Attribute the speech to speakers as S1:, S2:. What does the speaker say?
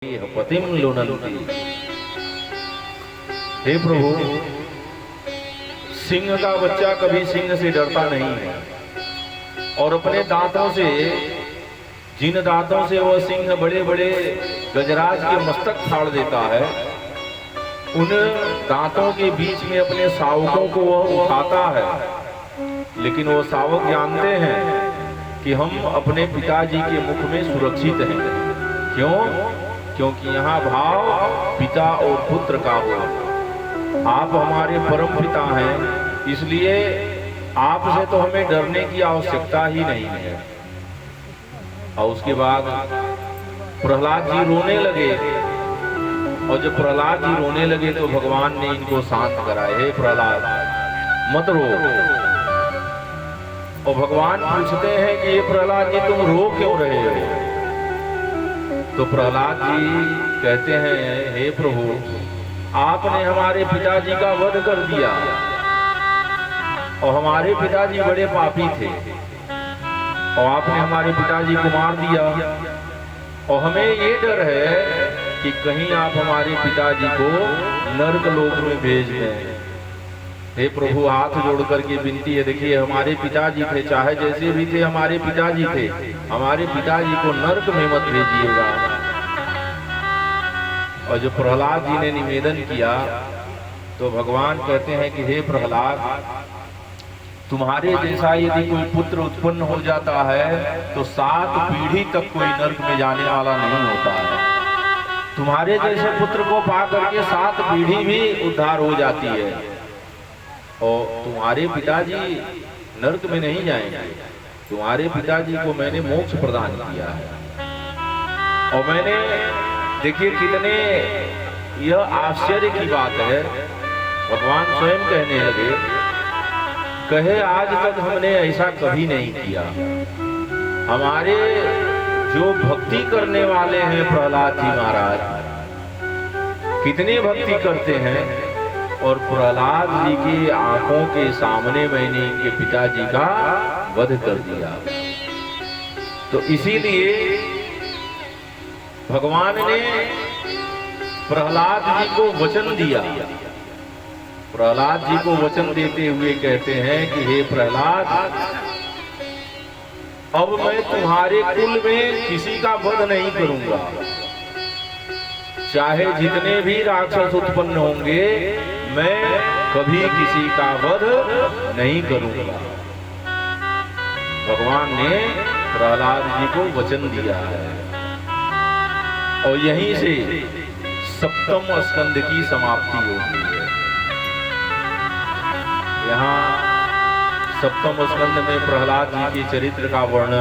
S1: पतिम लुनंती। हे प्रभु, सिंह का बच्चा कभी सिंह से डरता नहीं है और अपने दांतों से, जिन दांतों से वह सिंह बड़े बड़े गजराज के मस्तक फाड़ देता है, उन दांतों के बीच में अपने शावकों को वह उठाता है। लेकिन वो शावक जानते हैं कि हम अपने पिताजी के मुख में सुरक्षित हैं। क्यों? क्योंकि यहाँ भाव पिता और पुत्र का हो। आप हमारे परम पिता हैं, इसलिए आपसे तो हमें डरने की आवश्यकता ही नहीं है। और उसके बाद प्रहलाद जी रोने लगे, और जब प्रहलाद जी रोने लगे तो भगवान ने इनको शांत कराए। हे प्रहलाद, मत रो। और भगवान पूछते हैं कि ये प्रहलाद जी, तुम रो क्यों रहे हो? तो प्रहलाद जी कहते हैं, हे प्रभु, आपने हमारे पिताजी का वध कर दिया और हमारे पिताजी बड़े पापी थे, और आपने हमारे पिताजी को मार दिया, और हमें ये डर है कि कहीं आप हमारे पिताजी को नरक लोक में भेज दें। हे प्रभु, हाथ जोड़ करके विनती है, देखिए हमारे पिताजी थे, चाहे जैसे भी थे हमारे पिताजी थे, हमारे पिताजी को नरक में मत भेजिएगा। और जब प्रहलाद जी ने निवेदन किया तो भगवान कहते हैं कि हे प्रहलाद, तुम्हारे जैसा यदि कोई पुत्र उत्पन्न हो जाता है तो 7 पीढ़ी तक कोई नरक में जाने वाला नहीं होता है। तुम्हारे जैसे पुत्र को पा करके 7 पीढ़ी भी उद्धार हो जाती है, और तुम्हारे पिताजी नरक में नहीं जाएंगे। तुम्हारे पिताजी को मैंने मोक्ष प्रदान किया है। और मैंने, देखिए कितने यह आश्चर्य की बात है, भगवान स्वयं कहने लगे, कहे आज तक हमने ऐसा कभी नहीं किया। हमारे जो भक्ति करने वाले हैं प्रहलाद जी महाराज, कितनी भक्ति करते हैं, और प्रहलाद जी की आंखों के सामने मैंने इनके पिताजी का वध कर दिया। तो इसीलिए भगवान ने प्रहलाद जी को वचन दिया। प्रहलाद जी को वचन देते हुए कहते हैं कि हे प्रहलाद, अब मैं तुम्हारे कुल में किसी का वध नहीं करूंगा। चाहे जितने भी राक्षस उत्पन्न होंगे, मैं कभी किसी का वध नहीं करूंगा। भगवान ने प्रहलाद जी को वचन दिया है। और यहीं से 7वें स्कंद की समाप्ति होती है। यहाँ 7वें स्कंद में प्रहलाद जी के चरित्र का वर्णन